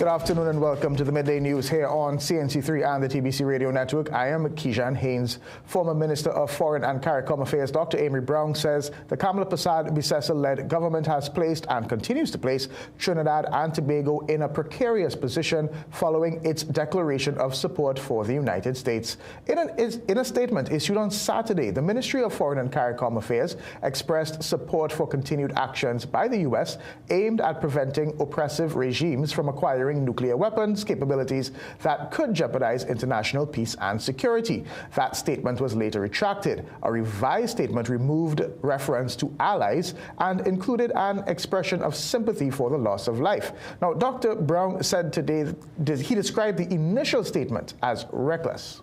Good afternoon and welcome to the Midday News here on CNC3 and the TBC Radio Network. I am Kejan Haynes. Former Minister of Foreign and CARICOM Affairs Dr. Amy Brown says the Kamala Persad-Bissessar-led government has placed and continues to place Trinidad and Tobago in a precarious position following its declaration of support for the United States. In a statement issued on Saturday, the Ministry of Foreign and CARICOM Affairs expressed support for continued actions by the U.S. aimed at preventing oppressive regimes from acquiring nuclear weapons capabilities that could jeopardize international peace and security. That statement was later retracted. A revised statement removed reference to allies and included an expression of sympathy for the loss of life. Now, Dr. Brown said today that he described the initial statement as reckless.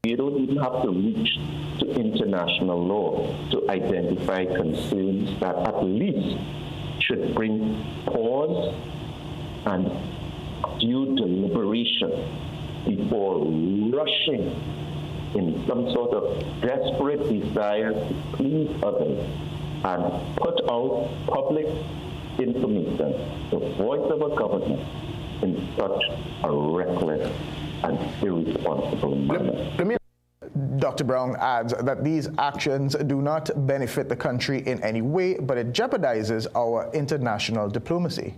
You don't even have to reach to international law to identify concerns that at least should bring pause and due deliberation before rushing in some sort of desperate desire to please others and put out public information, the voice of a government, in such a reckless and irresponsible manner. Dr. Brown adds that these actions do not benefit the country in any way, but it jeopardizes our international diplomacy.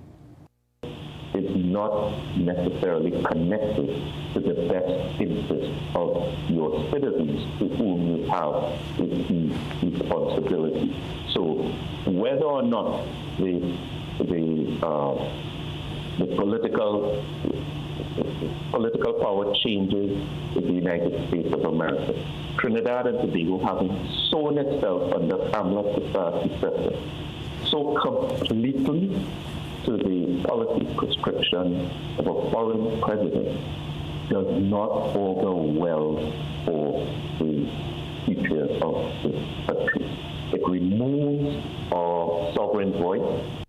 It's not necessarily connected to the best interest of your citizens to whom you have the responsibility. So whether or not the political power changes in the United States of America, Trinidad and Tobago having sown itself under Kamala Persad-Bissessar so completely to the policy prescription of a foreign president does not augur well for the future of this country. It removes our sovereign voice.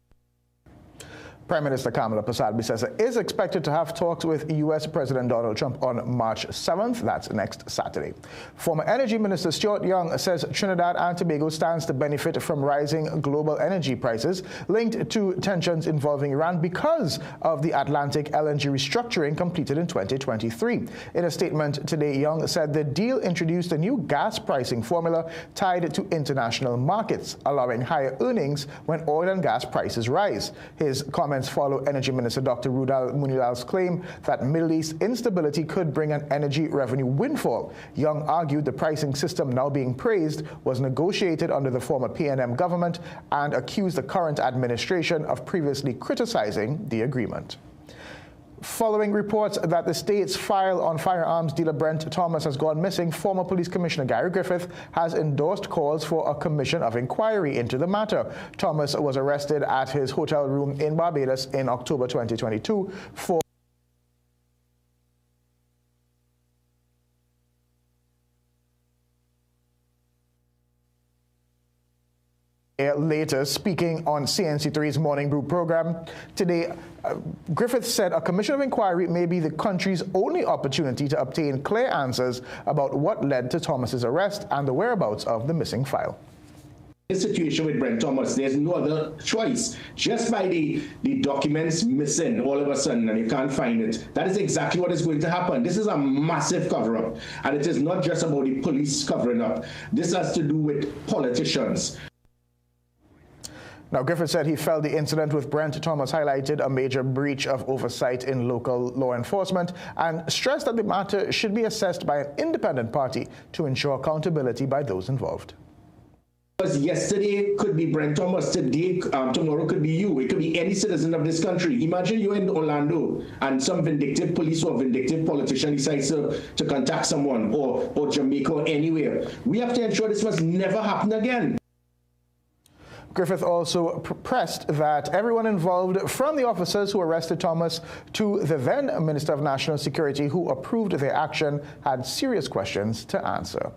Prime Minister Kamala Persad-Bissessar is expected to have talks with U.S. President Donald Trump on March 7th. That's next Saturday. Former Energy Minister Stuart Young says Trinidad and Tobago stands to benefit from rising global energy prices linked to tensions involving Iran because of the Atlantic LNG restructuring completed in 2023. In a statement today, Young said the deal introduced a new gas pricing formula tied to international markets, allowing higher earnings when oil and gas prices rise. His comments follow Energy Minister Dr. Rudal Munilal's claim that Middle East instability could bring an energy revenue windfall. Young argued the pricing system now being praised was negotiated under the former PNM government and accused the current administration of previously criticizing the agreement. Following reports that the state's file on firearms dealer Brent Thomas has gone missing, former Police Commissioner Gary Griffith has endorsed calls for a commission of inquiry into the matter. Thomas was arrested at his hotel room in Barbados in October 2022 for later, speaking on CNC3's Morning Brew program today, Griffith said a commission of inquiry may be the country's only opportunity to obtain clear answers about what led to Thomas's arrest and the whereabouts of the missing file. The situation with Brent Thomas, there's no other choice. Just by the documents missing all of a sudden and you can't find it, that is exactly what is going to happen. This is a massive cover-up, and it is not just about the police covering up. This has to do with politicians. Now, Griffith said he felt the incident with Brent Thomas highlighted a major breach of oversight in local law enforcement and stressed that the matter should be assessed by an independent party to ensure accountability by those involved. Because yesterday could be Brent Thomas, today, tomorrow could be you. It could be any citizen of this country. Imagine you're in Orlando and some vindictive police or vindictive politician decides to contact someone, or Jamaica or anywhere. We have to ensure this must never happen again. Griffith also pressed that everyone involved, from the officers who arrested Thomas to the then Minister of National Security who approved their action, had serious questions to answer.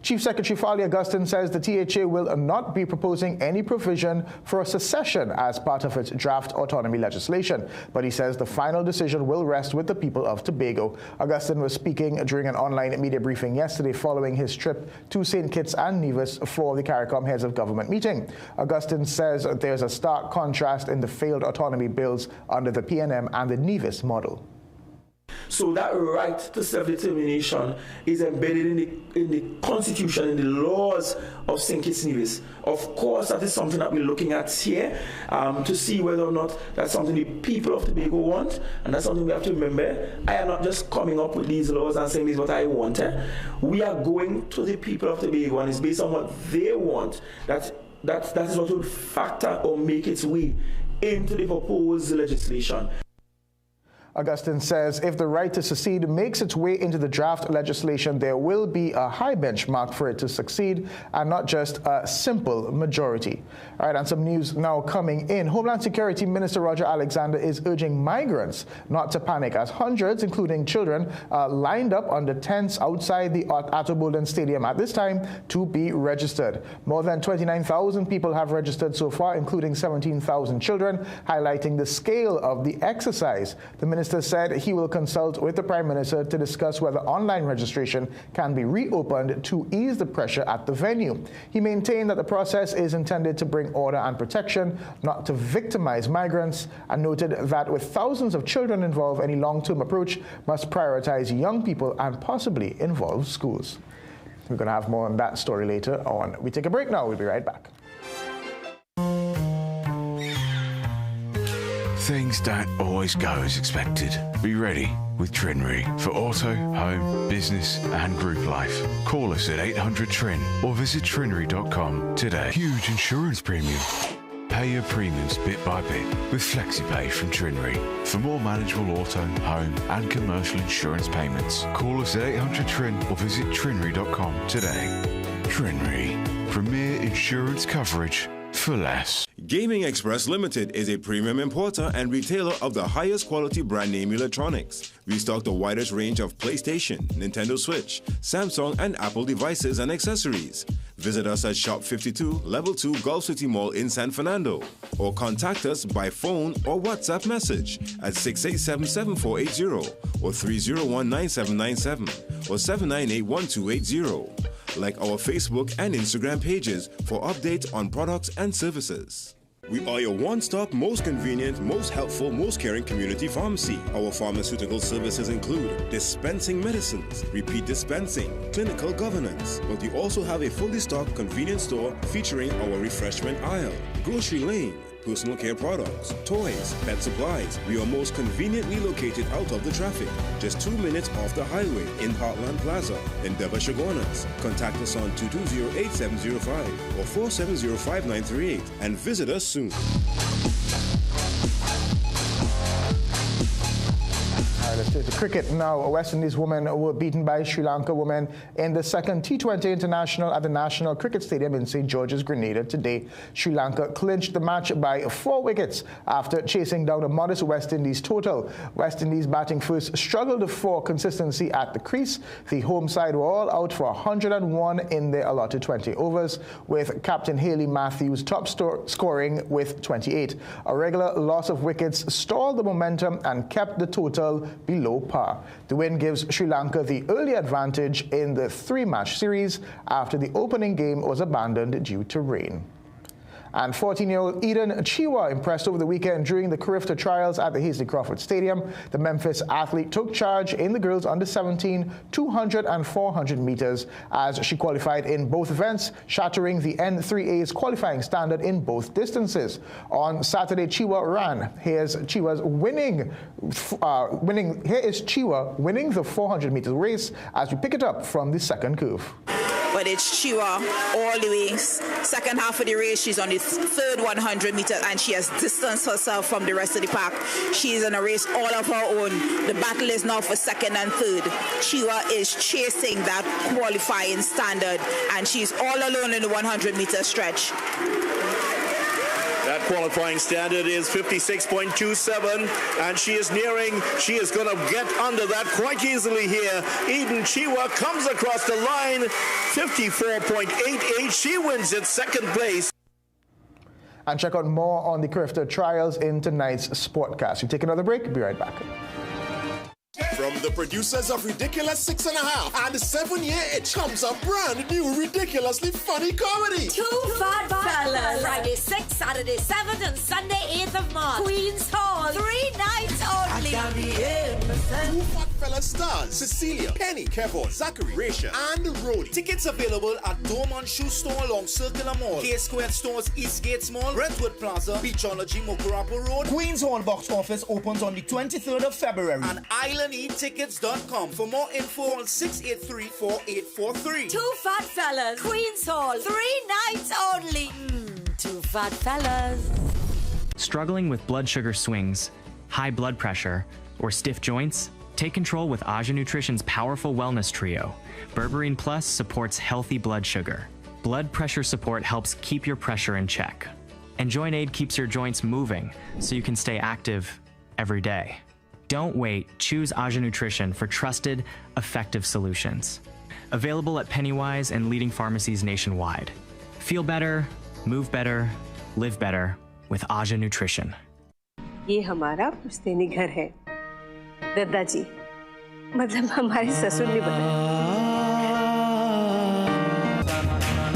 Chief Secretary Farley Augustine says the THA will not be proposing any provision for a secession as part of its draft autonomy legislation, but he says the final decision will rest with the people of Tobago. Augustine was speaking during an online media briefing yesterday following his trip to St. Kitts and Nevis for the CARICOM Heads of Government meeting. Augustine says there's a stark contrast in the failed autonomy bills under the PNM and the Nevis model. So that right to self-determination is embedded in the Constitution, in the laws of St. Kitts and Nevis. Of course, that is something that we're looking at here to see whether or not that's something the people of Tobago want, and that's something we have to remember. I am not just coming up with these laws and saying this is what I want. We are going to the people of Tobago, and it's based on what they want. That is what will factor or make its way into the proposed legislation. Augustine says if the right to secede makes its way into the draft legislation, there will be a high benchmark for it to succeed and not just a simple majority. All right, and some news now coming in. Homeland Security Minister Roger Alexander is urging migrants not to panic as hundreds, including children, lined up under tents outside the Atto Bolden Stadium at this time to be registered. More than 29,000 people have registered so far, including 17,000 children, highlighting the scale of the exercise. The minister said he will consult with the Prime Minister to discuss whether online registration can be reopened to ease the pressure at the venue. He maintained that the process is intended to bring order and protection, not to victimize migrants, and noted that with thousands of children involved, any long-term approach must prioritize young people and possibly involve schools. We're going to have more on that story later on. We take a break now. We'll be right back. Things don't always go as expected. Be ready with Trinry for auto, home, business and group life. Call us at 800-TRIN or visit trinry.com today. Huge insurance premium. Pay your premiums bit by bit with FlexiPay from Trinry. For more manageable auto, home and commercial insurance payments, call us at 800-TRIN or visit trinry.com today. Trinry. Premier insurance coverage for less. Gaming Express Limited is a premium importer and retailer of the highest quality brand name electronics. We stock the widest range of PlayStation, Nintendo Switch, Samsung and Apple devices and accessories. Visit us at Shop 52, Level 2 Gulf City Mall in San Fernando, or contact us by phone or WhatsApp message at 687-7480 or 301-9797 or 798-1280. Like our Facebook and Instagram pages for updates on products and services. We are your one-stop, most convenient, most helpful, most caring community pharmacy. Our pharmaceutical services include dispensing medicines, repeat dispensing, clinical governance, but we also have a fully stocked convenience store featuring our refreshment aisle, grocery lane, personal care products, toys, pet supplies. We are most conveniently located out of the traffic, just 2 minutes off the highway in Heartland Plaza, in Deba Chagonas. Contact us on 220-8705 or 470-5938 and visit us soon. Let's take the cricket now. West Indies women were beaten by Sri Lanka women in the second T20 International at the National Cricket Stadium in St. George's, Grenada today. Sri Lanka clinched the match by 4 wickets after chasing down a modest West Indies total. West Indies batting first struggled for consistency at the crease. The home side were all out for 101 in their allotted 20 overs, with Captain Hayley Matthews top scoring with 28. A regular loss of wickets stalled the momentum and kept the total below par. The win gives Sri Lanka the early advantage in the 3-match series after the opening game was abandoned due to rain. And 14-year-old Eden Chiwa impressed over the weekend during the Carifta trials at the Hasely Crawford Stadium. The Memphis athlete took charge in the girls under-17 200 and 400 meters as she qualified in both events, shattering the N3A's qualifying standard in both distances. On Saturday, Chiwa ran. Here is Chiwa winning the 400 meters race as we pick it up from the second curve. But it's Chiwa all the way. Second half of the race, she's on the third 100 meters, and she has distanced herself from the rest of the pack. She's in a race all of her own. The battle is now for second and third. Chiwa is chasing that qualifying standard, and she's all alone in the 100 meter stretch. That qualifying standard is 56.27, and she is going to get under that quite easily here. Eden Chiwa comes across the line, 54.88. She wins it, second place. And check out more on the Crifter trials in tonight's Sportcast. We take another break. Be right back. From the producers of Ridiculous 6.5 and 7-Year Itch comes a brand new ridiculously funny comedy. Two Fat Fellas. Friday 6th, Saturday 7th, and Sunday 8th of March. Queen's Hall. 3 nights only. Two Fat Fellas stars Cecilia, Penny, Kevon, Zachary, Raisha, and Rody. Tickets available at Dorman Shoe Store along Circular Mall, K-Square Stores, Eastgate Mall, Brentwood Plaza, Beachology, Mokarapo Road. Queen's Hall box office opens on the 23rd of February. And IslandEtickets.com. For more info on 683-4843. Two Fat Fellas. Queen's Hall. 3 nights only. Two Fat Fellas. Struggling with blood sugar swings, high blood pressure, or stiff joints? Take control with Aja Nutrition's powerful wellness trio. Berberine Plus supports healthy blood sugar. Blood pressure support helps keep your pressure in check. And Joint Aid keeps your joints moving so you can stay active every day. Don't wait. Choose Aja Nutrition for trusted, effective solutions. Available at Pennywise and leading pharmacies nationwide. Feel better, move better, live better with Aja Nutrition. ये हमारा पुश्तैनी घर है दादाजी मतलब हमारे ससुर ने बनाया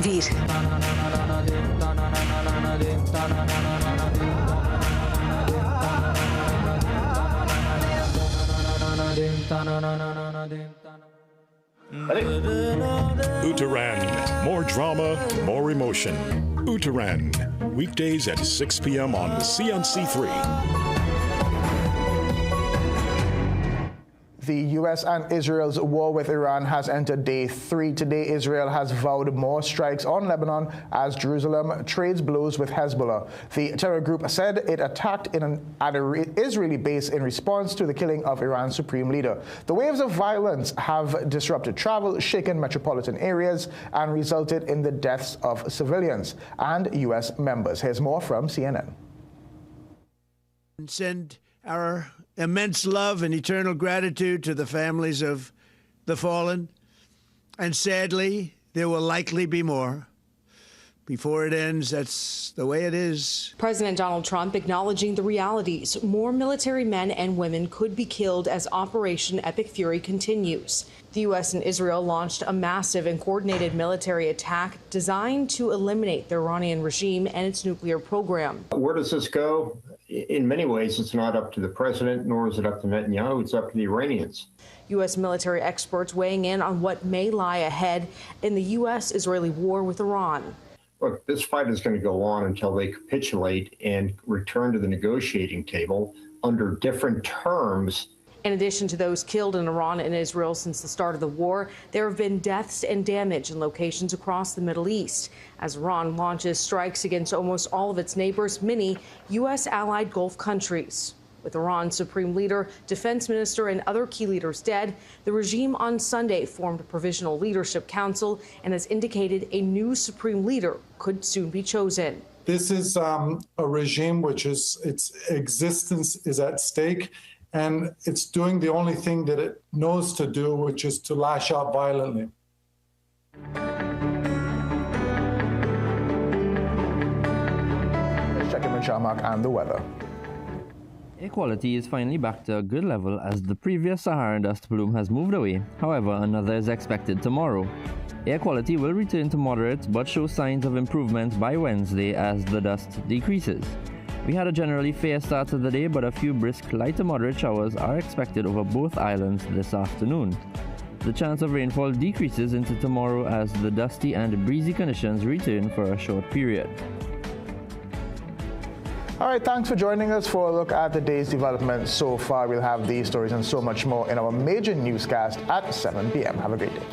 वीर Uttaran, more drama, more emotion. Uttaran, weekdays at 6 p.m. on CNC3. The U.S. and Israel's war with Iran has entered day 3. Today, Israel has vowed more strikes on Lebanon as Jerusalem trades blows with Hezbollah. The terror group said it attacked at an Israeli base in response to the killing of Iran's supreme leader. The waves of violence have disrupted travel, shaken metropolitan areas, and resulted in the deaths of civilians and U.S. members. Here's more from CNN. Send our immense love and eternal gratitude to the families of the fallen. And sadly, there will likely be more. Before it ends, that's the way it is. President Donald Trump acknowledging the realities. More military men and women could be killed as Operation Epic Fury continues. The U.S. and Israel launched a massive and coordinated military attack designed to eliminate the Iranian regime and its nuclear program. Where does this go? In many ways, it's not up to the president, nor is it up to Netanyahu. It's up to the Iranians. U.S. military experts weighing in on what may lie ahead in the U.S.-Israeli war with Iran. Look, this fight is going to go on until they capitulate and return to the negotiating table under different terms. In addition to those killed in Iran and Israel since the start of the war, there have been deaths and damage in locations across the Middle East as Iran launches strikes against almost all of its neighbors, many U.S. allied Gulf countries. With Iran's supreme leader, defense minister, and other key leaders dead, the regime on Sunday formed a provisional leadership council and has indicated a new supreme leader could soon be chosen. This is a regime which its existence is at stake. And it's doing the only thing that it knows to do, which is to lash out violently. Let's check in with Sharmak and the weather. Air quality is finally back to a good level as the previous Saharan dust plume has moved away. However, another is expected tomorrow. Air quality will return to moderate but show signs of improvement by Wednesday as the dust decreases. We had a generally fair start to the day, but a few brisk light to moderate showers are expected over both islands this afternoon. The chance of rainfall decreases into tomorrow as the dusty and breezy conditions return for a short period. All right, thanks for joining us for a look at the day's developments so far. We'll have these stories and so much more in our major newscast at 7 p.m. Have a great day.